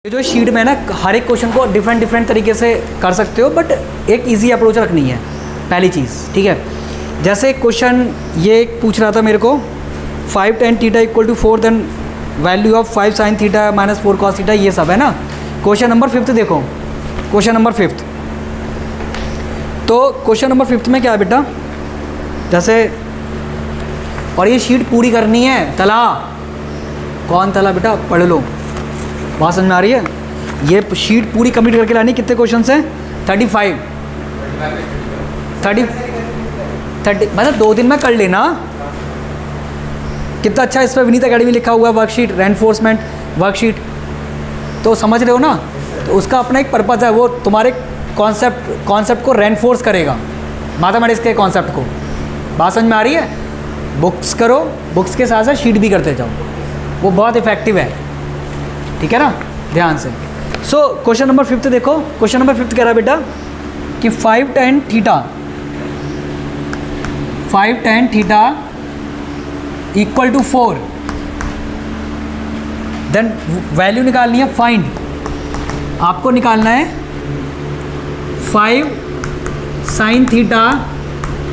ये जो शीट में ना हर एक क्वेश्चन को डिफरेंट तरीके से कर सकते हो, बट एक इजी अप्रोच रखनी है पहली चीज़, ठीक है। जैसे क्वेश्चन ये पूछ रहा था मेरे को 5 tan theta equal to 4 then value of 5 sin theta minus 4 cos theta, ये सब है ना। क्वेश्चन नंबर 5 देखो, क्वेश्चन नंबर 5। तो क्वेश्चन नंबर 5 में क्या है बेटा, जैसे और ये शीट पूरी करनी है। तला कौन तला बेटा, पढ़ लो, बात समझ में आ रही है। ये शीट पूरी कंप्लीट करके लानी। कितने क्वेश्चन हैं? 35 30 मतलब 2 दिन में कर लेना। कितना अच्छा इस पर विनीत अकेडमी लिखा हुआ है, वर्कशीट रेनफोर्समेंट वर्कशीट, तो समझ रहे हो ना। तो उसका अपना एक पर्पज़ है, वो तुम्हारे कॉन्सेप्ट को रेनफोर्स करेगा, मैथमेटिक्स के कॉन्सेप्ट को। बात समझ में आ रही है। बुक्स करो, बुक्स के साथ साथ शीट भी करते जाओ, वो बहुत इफेक्टिव है, ठीक है ना, ध्यान से। सो क्वेश्चन नंबर 5 देखो। क्वेश्चन नंबर 5 कह रहा है बेटा कि 5 tan theta equal to 4, then value निकालनी है। फाइंड, आपको निकालना है 5 sin theta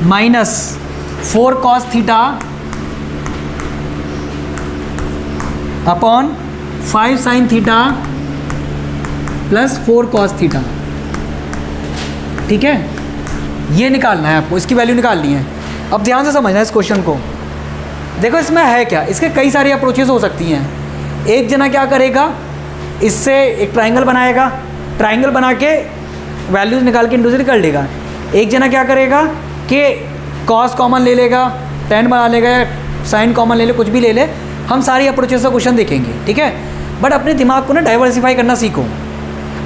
minus 4 cos theta upon 5 sin theta plus 4 cos theta, ठीक है। ये निकालना है आपको, इसकी वैल्यू निकालनी है। अब ध्यान से समझना है इस क्वेश्चन को। देखो इसमें है क्या, इसके कई सारी अप्रोचेस हो सकती हैं। एक जना क्या करेगा, इससे एक ट्राइंगल बनाएगा, ट्राइंगल बना के वैल्यूज निकाल के इंडिविजुअली कर लेगा। एक जना क्या करेगा कि cos कॉमन ले लेगा, tan बना लेगा, या sin कॉमन ले ले, कुछ भी ले ले। हम सारी अप्रोचेस का क्वेश्चन देखेंगे, ठीक है। बट अपने दिमाग को ना डाइवर्सिफाई करना सीखो।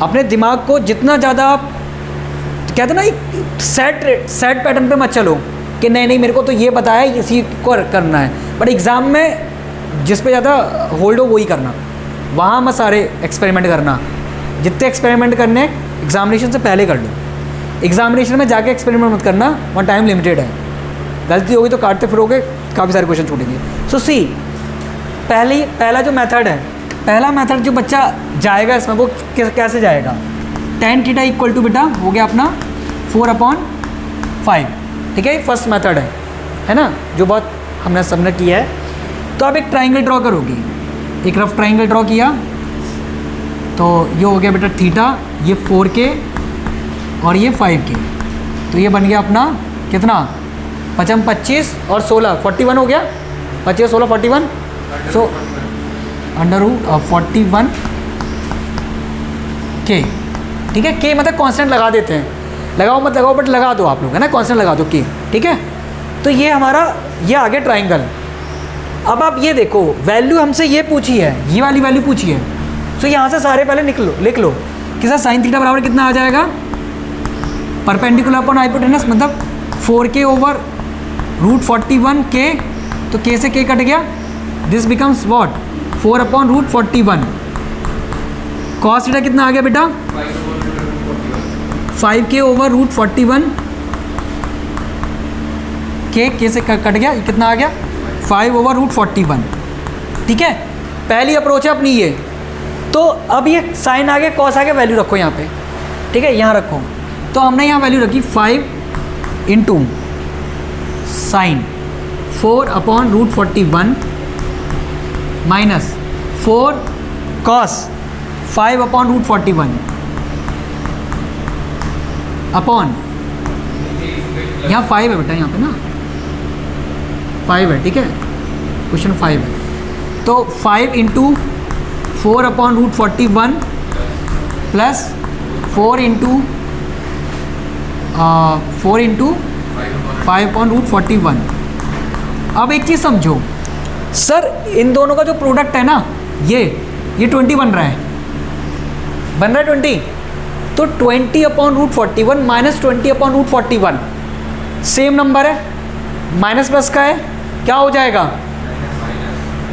अपने दिमाग को जितना ज़्यादा आप कहते ना एक सेट पैटर्न पे मत चलो कि नहीं मेरे को तो ये बताया इसी को करना है, बट एग्ज़ाम में जिस पे ज़्यादा होल्ड हो वही करना, वहाँ मत सारे एक्सपेरिमेंट करना। जितने एक्सपेरिमेंट करने एग्जामिनेशन से पहले कर लो, एग्जामिनेशन में जाके एक्सपेरिमेंट मत करना, वहाँ टाइम लिमिटेड है। गलती होगी तो काटते फिरोगे, काफ़ी सारे क्वेश्चन छूटेंगे। सो सी पहला जो मेथड है, पहला मेथड जो बच्चा जाएगा इसमें वो कैसे जाएगा। tan थीटा इक्वल टू बेटा हो गया अपना 4/5, ठीक है। ये फर्स्ट मेथड है ना, जो बहुत हमने सबने किया है। तो आप एक ट्राइंगल ड्रॉ करोगे, एक रफ ट्राइंगल ड्रॉ किया तो ये हो गया बेटा थीटा, ये 4K और ये 5K, तो ये बन गया अपना कितना 25 और 16 41 हो गया। 25 16 41, सो अंडर रूट 41K, ठीक है। K मतलब कांस्टेंट लगा देते हैं, लगाओ मत लगाओ बट लगा दो आप लोग, है ना, कांस्टेंट लगा दो K, ठीक है। तो ये हमारा ये आ गया ट्राइंगल। अब आप ये देखो, वैल्यू हमसे ये पूछी है, ये वाली वैल्यू पूछी है। तो यहाँ से सारे पहले लिख लो कि सर साइन थीटा बराबर कितना आ जाएगा, परपेंडिकुलर अपॉन हाइपोटेनस, मतलब 4K ओवर रूट 41K, तो K से K कट गया, this becomes what 4/√41। Cos theta कितना आ गया बेटा 5K ओवर रूट 41, K से कट गया, कितना आ गया 5/√41, ठीक है। पहली अप्रोच है अपनी ये। तो अब ये साइन आ गया, कॉस आ गया, वैल्यू रखो यहाँ पे, ठीक है, यहाँ रखो। तो हमने यहाँ वैल्यू रखी 5 into sine 4/√41 minus 4 cos 5/√41 upon, यहाँ 5 है बेटा, यहाँ पे ना 5 है, ठीक है, क्वेश्चन 5 है। तो 5 इंटू 4/√41 प्लस 4 इंटू 5/√41। अब एक चीज़ समझो सर, इन दोनों का जो प्रोडक्ट है ना, ये 20 बन रहा है 20, तो 20/√41 माइनस 20/√41 सेम नंबर है, माइनस प्लस का है, क्या हो जाएगा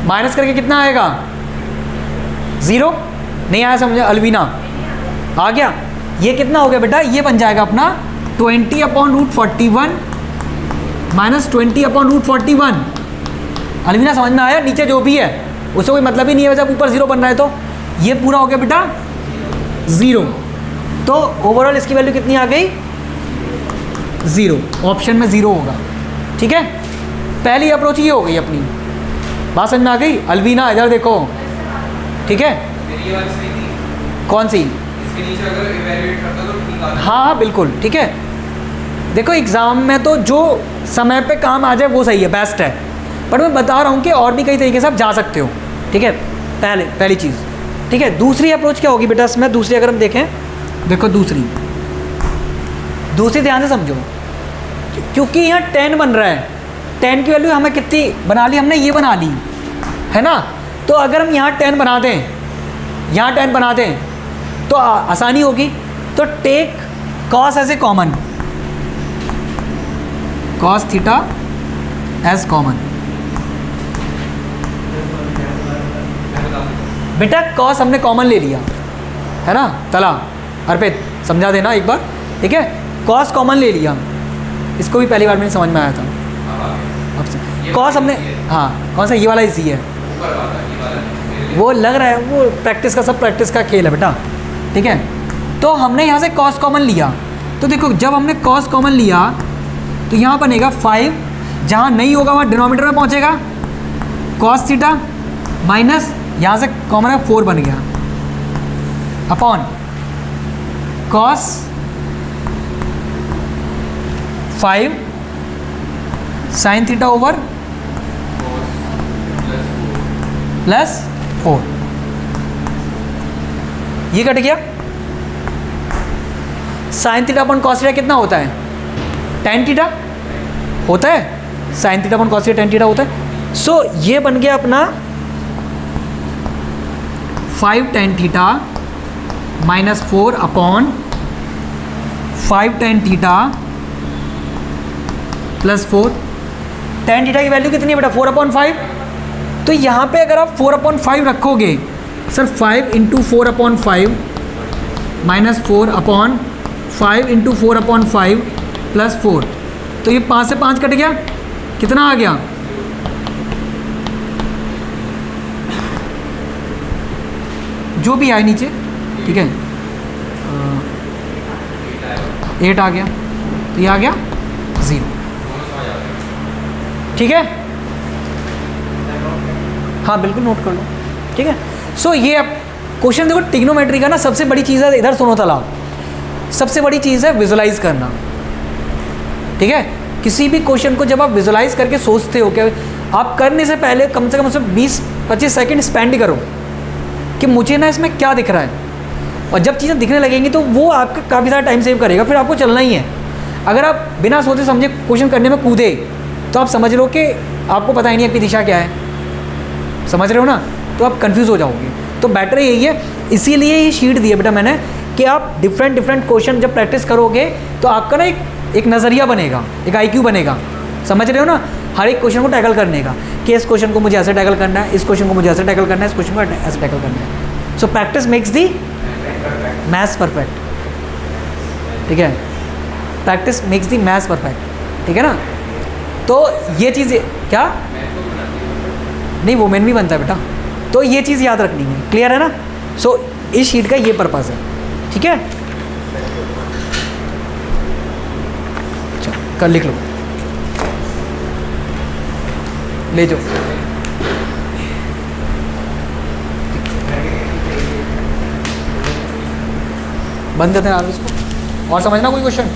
माइनस करके कितना आएगा 0। नहीं आया समझे, अलवीना आ गया। ये कितना हो गया बेटा, ये बन जाएगा अपना 20/√41 माइनस 20/√41। अलवीना समझ में आया, नीचे जो भी है उससे कोई मतलब ही नहीं है जब ऊपर 0 बन रहा है। तो ये पूरा हो गया बेटा 0, तो ओवरऑल इसकी वैल्यू कितनी आ गई 0, ऑप्शन में 0 होगा। ठीक है, पहली अप्रोच ये हो गई अपनी, बात समझ में आ गई। अलवीना इधर देखो, ठीक है, कौन सी, हाँ हाँ बिल्कुल ठीक है। देखो एग्ज़ाम में तो जो समय पे काम आ जाए वो सही है, बेस्ट है, पर मैं बता रहा हूँ कि और भी कई तरीके से आप जा सकते हो। ठीक है, पहली चीज़। ठीक है, दूसरी अप्रोच क्या होगी बेटा इसमें, दूसरी अगर हम देखें, देखो दूसरी ध्यान से समझो, क्योंकि यहाँ 10 बन रहा है, 10 की वैल्यू हमें कितनी बना ली हमने, ये बना ली है ना। तो अगर हम यहाँ 10 बना दें, यहाँ 10 बना दें तो आसानी होगी। तो take cos as a common, cos theta as common. बेटा कॉस हमने कॉमन ले लिया है ना, तला अर्पित समझा देना एक बार। ठीक है, कॉस कॉमन ले लिया, इसको भी पहली बार में समझ में आया था। अब कॉस हमने, हाँ कौन सा, ये वाला इजी है, वो लग रहा है वो प्रैक्टिस का, सब प्रैक्टिस का खेल है बेटा। ठीक है, तो हमने यहाँ से कॉस कॉमन लिया, तो देखो जब हमने कॉस कॉमन लिया तो यहाँ बनेगा 5, जहाँ नहीं होगा वहाँ डिनोमिनेटर में पहुँचेगा कॉस थीटा, माइनस यहाँ से कॉमन है 4 बन गया, upon cos 5 sine theta over plus 4, ये कट गया। Sine theta upon cos theta कितना होता है, tan थीटा होता है, sine theta upon cos theta tan theta होता है। सो ये बन गया अपना 5 tan theta minus 4 upon 5 tan theta plus 4। tan theta की वैल्यू कितनी है बेटा, 4/5। तो यहाँ पे अगर आप 4/5 रखोगे, सर 5 × 4/5 माइनस 4/5 × 4/5 प्लस 4, तो ये 5 से 5 कट गया, कितना आ गया, जो भी आए नीचे। ठीक है, 8 आ गया, तो ये आ गया 0। ठीक है, हाँ बिल्कुल नोट कर लो। ठीक है, सो ये अब क्वेश्चन देखो, ट्रिग्नोमेट्री का ना सबसे बड़ी चीज़ है, इधर सुनो तला, सबसे बड़ी चीज़ है विजुलाइज करना। ठीक है, किसी भी क्वेश्चन को जब आप विजुलाइज करके सोचते हो, क्या आप करने से पहले कम से कम उसमें 20-25 सेकंड स्पेंड करो कि मुझे ना इसमें क्या दिख रहा है, और जब चीज़ें दिखने लगेंगी तो वो आपका काफ़ी सारा टाइम सेव करेगा, फिर आपको चलना ही है। अगर आप बिना सोचे समझे क्वेश्चन करने में कूदे तो आप समझ लो कि आपको पता ही नहीं आपकी दिशा क्या है, समझ रहे हो ना, तो आप कंफ्यूज हो जाओगे। तो बेटर यही है, इसीलिए ये शीट दी है बेटा मैंने कि आप डिफरेंट क्वेश्चन जब प्रैक्टिस करोगे तो आपका ना एक नज़रिया बनेगा, एक IQ बनेगा, समझ रहे हो ना, हर एक क्वेश्चन को टैकल करने का, कि इस क्वेश्चन को मुझे ऐसे टैकल करना है, इस क्वेश्चन को मुझे ऐसे टैकल करना है, इस क्वेश्चन को ऐसे टैकल करना है। सो प्रैक्टिस मेक्स दी मैथ्स परफेक्ट। ठीक है, प्रैक्टिस मेक्स दी मैथ्स परफेक्ट। ठीक है ना, तो ये चीज़ क्या नहीं, वोमेन भी बनता है बेटा, तो ये चीज़ याद रखनी है, क्लियर है ना। सो इस शीट का ये पर्पज़ है। ठीक है, कल लिख लो, ले जाओ। बंद करते हैं इसको, और समझना कोई क्वेश्चन।